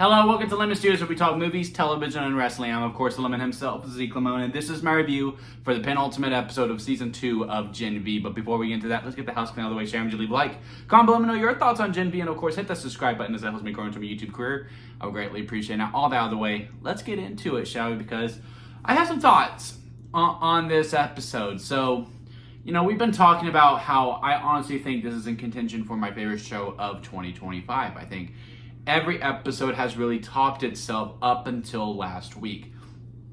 Hello, welcome to Lemon Studios, where we talk movies, television, and wrestling. I'm, of course, the Lemon himself, Zeke Lamone, and this is my review for the penultimate episode of Season 2 of Gen V. But before we get into that, let's get the house clean out of the way. Share, would you leave a like? Comment below, let me know your thoughts on Gen V, and of course, hit that subscribe button as that helps me grow into my YouTube career. I would greatly appreciate it. Now, all that out of the way, let's get into it, shall we? Because I have some thoughts on this episode. So, you know, we've been talking about how I honestly think this is in contention for my favorite show of 2025. I think every episode has really topped itself up until last week.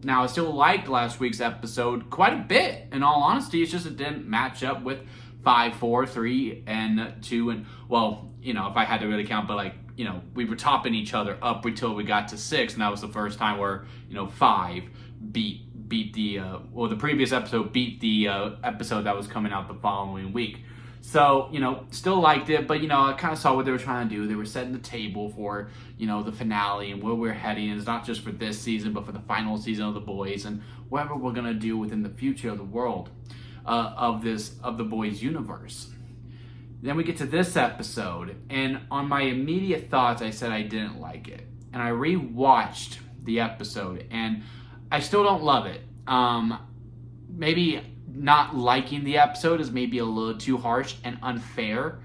Now, I still liked last week's episode quite a bit. In all honesty, it's just it didn't match up with 5, 4, 3, and 2. And, well, you know, if I had to really count, but like, you know, we were topping each other up until we got to 6. And that was the first time where, you know, 5 beat the, the previous episode beat the episode that was coming out the following week. So, you know, still liked it, but, you know, I kind of saw what they were trying to do. They were setting the table for, you know, the finale and where we're heading. It's not just for this season, but for the final season of The Boys and whatever we're going to do within the future of the world of The Boys universe. Then we get to this episode, and on my immediate thoughts, I said I didn't like it. And I rewatched the episode, and I still don't love it. Maybe not liking the episode is maybe a little too harsh and unfair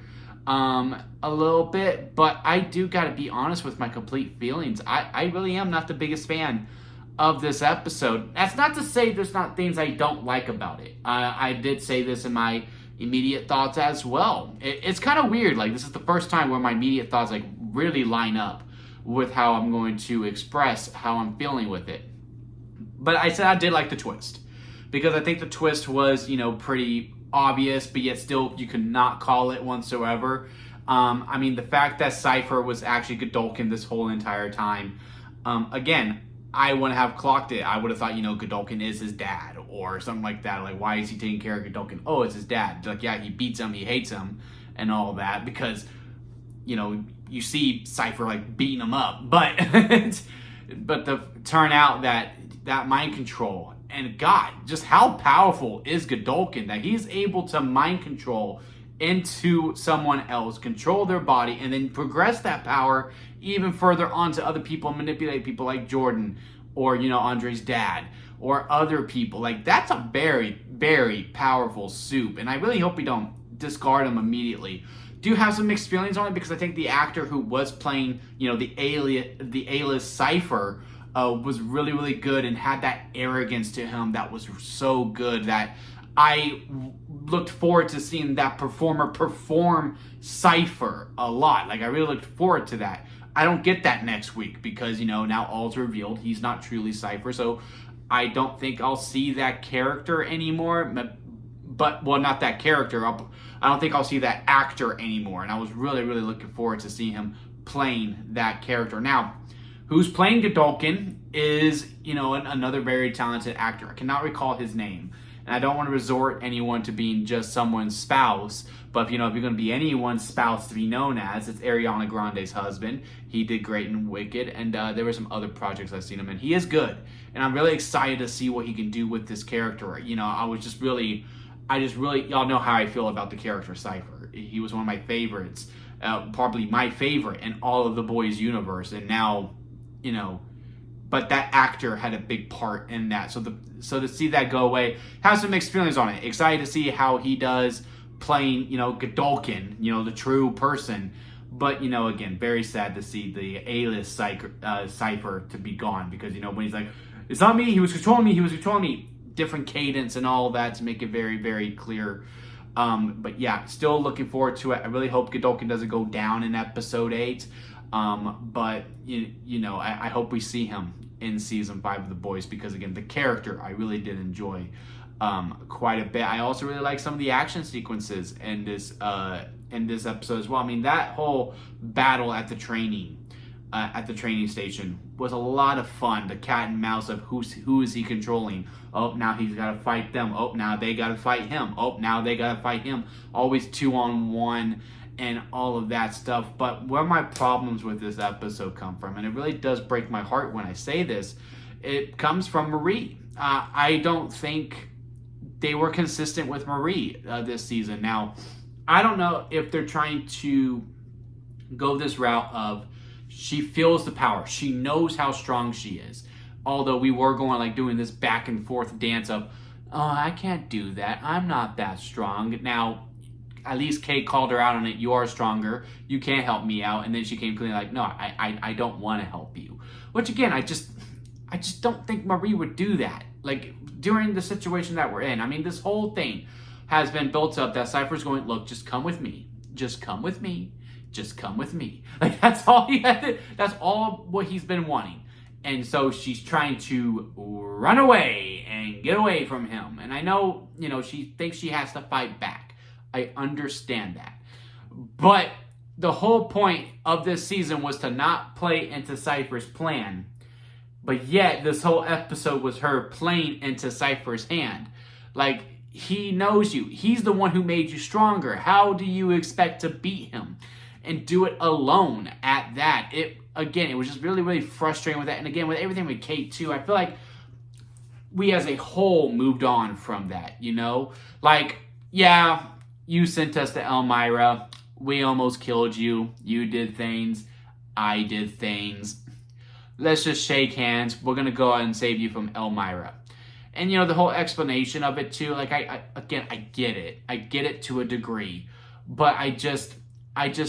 a little bit, but I do got to be honest with my complete feelings. I really am not the biggest fan of this episode. That's not to say there's not things I don't like about it. I did say this in my immediate thoughts as well. It's kind of weird. Like, this is the first time where my immediate thoughts like really line up with how I'm going to express how I'm feeling with it. But I said I did like the twist, because I think the twist was, you know, pretty obvious, but yet still you could not call it whatsoever. I mean, the fact that Cypher was actually Godolkin this whole entire time, again, I wouldn't have clocked it. I would have thought, you know, Godolkin is his dad or something like that. Like, why is he taking care of Godolkin? Oh, it's his dad. Like, yeah, he beats him, he hates him, and all that, because, you know, you see Cypher, like, beating him up. But, but the turn out that mind control, and God, just how powerful is Godolkin that he's able to mind control into someone else, control their body, and then progress that power even further onto other people, manipulate people like Jordan or, you know, Andre's dad or other people. Like, that's a very, very powerful soup, and I really hope we don't discard him immediately. Do have some mixed feelings on it, because I think the actor who was playing, you know, the A-list Cypher was really, really good and had that arrogance to him that was so good that I looked forward to seeing that performer perform Cypher a lot. Like, I really looked forward to that. I don't get that next week because, you know, now all's revealed. He's not truly Cypher, so I don't think I'll see that character anymore. But, well, not that character. I don't think I'll see that actor anymore. And I was really, really looking forward to seeing him playing that character. Now, who's playing Godolkin is, you know, another very talented actor. I cannot recall his name. And I don't want to resort anyone to being just someone's spouse. But, if you're going to be anyone's spouse to be known as, it's Ariana Grande's husband. He did great in Wicked. And there were some other projects I've seen him in. He is good. And I'm really excited to see what he can do with this character. You know, y'all know how I feel about the character Cypher. He was one of my favorites. Probably my favorite in all of the Boys universe. And now, you know, but that actor had a big part in that. So to see that go away, have some mixed feelings on it. Excited to see how he does playing, you know, Godolkin, you know, the true person. But, you know, again, very sad to see the A-list Cypher to be gone, because, you know, when he's like, it's not me, he was controlling me. Different cadence and all that to make it very, very clear. But yeah, still looking forward to it. I really hope Godolkin doesn't go down in episode 8. But you know, I hope we see him in season 5 of The Boys, because again, the character I really did enjoy quite a bit. I also really like some of the action sequences in this episode as well. I mean, that whole battle at the training station was a lot of fun. The cat and mouse of who is he controlling? Oh, now he's got to fight them. Oh, now they got to fight him. Oh, now they got to fight him. Always 2-on-1 and all of that stuff. But where my problems with this episode come from, and it really does break my heart when I say this, it comes from Marie. I don't think they were consistent with Marie this season. Now, I don't know if they're trying to go this route of She feels the power. She knows how strong she is. Although we were going like doing this back and forth dance of, oh, I can't do that. I'm not that strong. Now, at least Kate called her out on it. You are stronger. You can't help me out. And then she came clean like, no, I don't want to help you. Which again, I just don't think Marie would do that. Like during the situation that we're in. I mean, this whole thing has been built up that Cypher's going, look, just come with me. Just come with me. Just come with me. Like that's all he had. That's all what he's been wanting. And so she's trying to run away and get away from him. And I know, she thinks she has to fight back. I understand that. But the whole point of this season was to not play into Cypher's plan. But yet, this whole episode was her playing into Cypher's hand. Like, he knows you. He's the one who made you stronger. How do you expect to beat him? And do it alone at that. It was just really, really frustrating with that. And again, with everything with Kate, too, I feel like we as a whole moved on from that, Like, yeah, you sent us to Elmira. We almost killed you. You did things. I did things. Let's just shake hands. We're going to go out and save you from Elmira. And, the whole explanation of it, too, like, I get it. I get it to a degree. But I just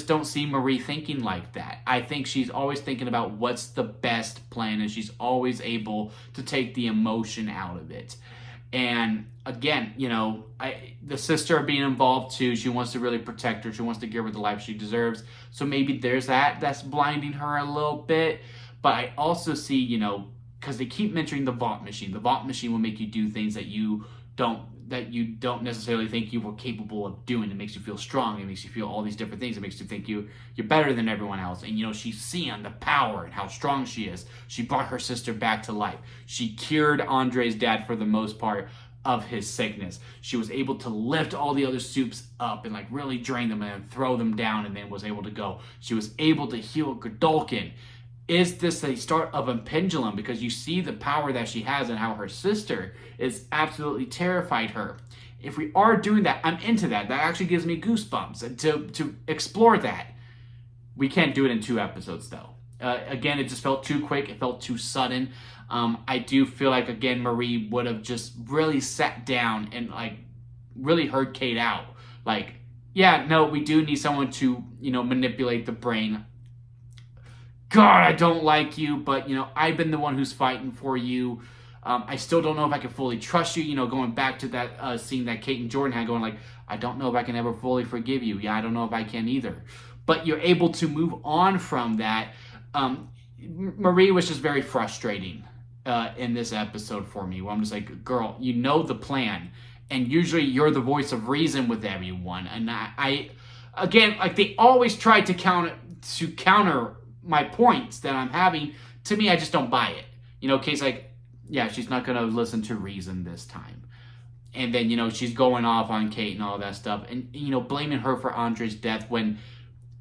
don't see Marie thinking like that. I think she's always thinking about what's the best plan, and she's always able to take the emotion out of it. And again, the sister being involved too, she wants to really protect her. She wants to give her the life she deserves. So maybe there's that's blinding her a little bit. But I also see, because they keep mentioning the vault machine. The vault machine will make you do things that you don't necessarily think you were capable of doing. It makes you feel strong. It makes you feel all these different things. It makes you think you're better than everyone else. And, she's seeing the power and how strong she is. She brought her sister back to life. She cured Andre's dad for the most part of his sickness. She was able to lift all the other soups up and really drain them and throw them down, and then was able to go. She was able to heal Godolkin. Is this a start of a pendulum? Because you see the power that she has and how her sister is absolutely terrified her. If we are doing that, I'm into that. That actually gives me goosebumps to explore that. We can't do it in 2 episodes, though. Again, it just felt too quick. It felt too sudden. I do feel like, again, Marie would have just really sat down and, really heard Kate out. Yeah, no, we do need someone to, manipulate the brain. God, I don't like you, but, I've been the one who's fighting for you. I still don't know if I can fully trust you. Going back to that scene that Kate and Jordan had going I don't know if I can ever fully forgive you. Yeah, I don't know if I can either. But you're able to move on from that. Marie was just very frustrating in this episode for me, where I'm just like, girl, you know the plan. And usually you're the voice of reason with everyone. And I again, they always try to counter my points that I'm having. To me, I just don't buy it. Kate's yeah, she's not going to listen to reason this time. And then, she's going off on Kate and all that stuff. And, blaming her for Andre's death when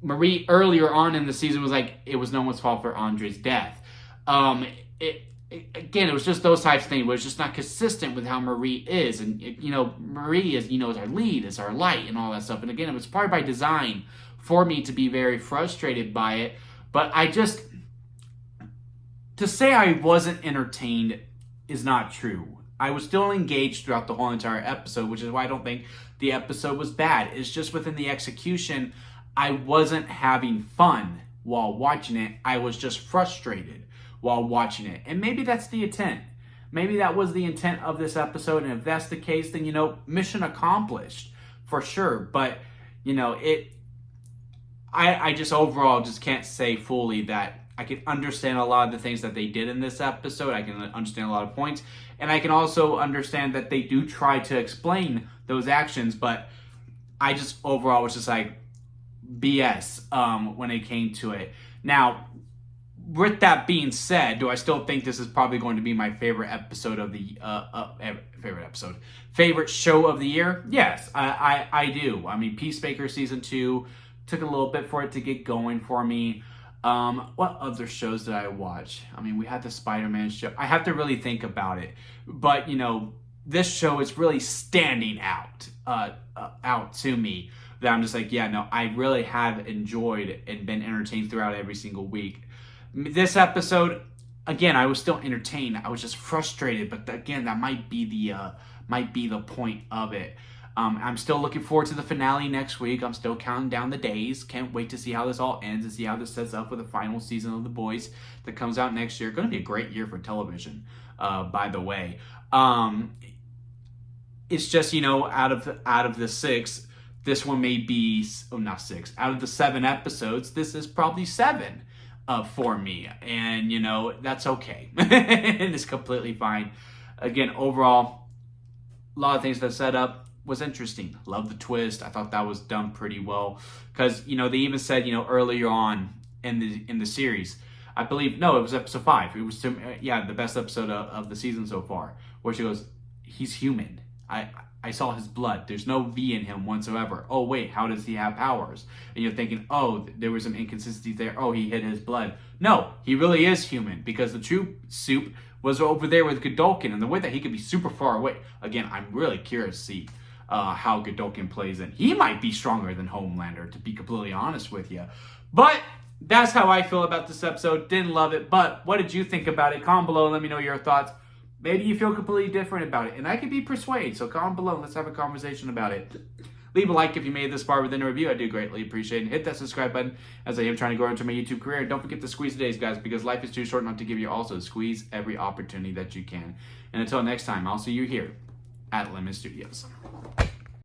Marie earlier on in the season was it was no one's fault for Andre's death. It was just those types of things where it's just not consistent with how Marie is. And, Marie is, is our lead, is our light and all that stuff. And again, it was probably by design for me to be very frustrated by it. But to say I wasn't entertained is not true. I was still engaged throughout the whole entire episode, which is why I don't think the episode was bad. It's just within the execution, I wasn't having fun while watching it. I was just frustrated while watching it. And maybe that's the intent. Maybe that was the intent of this episode. And if that's the case, then, mission accomplished for sure. But, I just overall just can't say fully that I can understand a lot of the things that they did in this episode. I can understand a lot of points. And I can also understand that they do try to explain those actions. But I just overall was just BS when it came to it. Now, with that being said, do I still think this is probably going to be my favorite episode of the favorite show of the year? Yes, I do. I mean, Peacemaker season 2 took a little bit for it to get going for me. What other shows did I watch? I mean, we had the Spider-Man show. I have to really think about it, but this show is really standing out to me. That I'm just yeah, no, I really have enjoyed and been entertained throughout every single week. This episode, again, I was still entertained. I was just frustrated, but again, that might be the point of it. I'm still looking forward to the finale next week. I'm still counting down the days. Can't wait to see how this all ends and see how this sets up for the final season of The Boys that comes out next year. Going to be a great year for television, by the way. It's just, out of the six, this one may be, not six. Out of the 7 episodes, this is probably 7 for me, and that's okay. And it's completely fine. Again, overall, a lot of things that set up was interesting. Love the twist. I thought that was done pretty well because they even said earlier on in the series, I believe it was episode 5. It was the best episode of the season so far, where she goes, he's human. I saw his blood. There's no V in him whatsoever. Oh wait, how does he have powers? And you're thinking, oh, there was some inconsistency there. Oh, he hid his blood. No, he really is human because the true soup was over there with Godolkin, and the way that he could be super far away. Again, I'm really curious to see how Godolkin plays in. He might be stronger than Homelander, to be completely honest with you. But that's how I feel about this episode. Didn't love it, but what did you think about it? Comment below and let me know your thoughts. Maybe you feel completely different about it, and I could be persuaded. So comment below and let's have a conversation about it. Leave a like if you made it this far within a review. I do greatly appreciate it. And hit that subscribe button as I am trying to grow into my YouTube career. And don't forget to squeeze the days, guys, because life is too short not to give you also squeeze every opportunity that you can. And until next time, I'll see you here at Lemon Studios.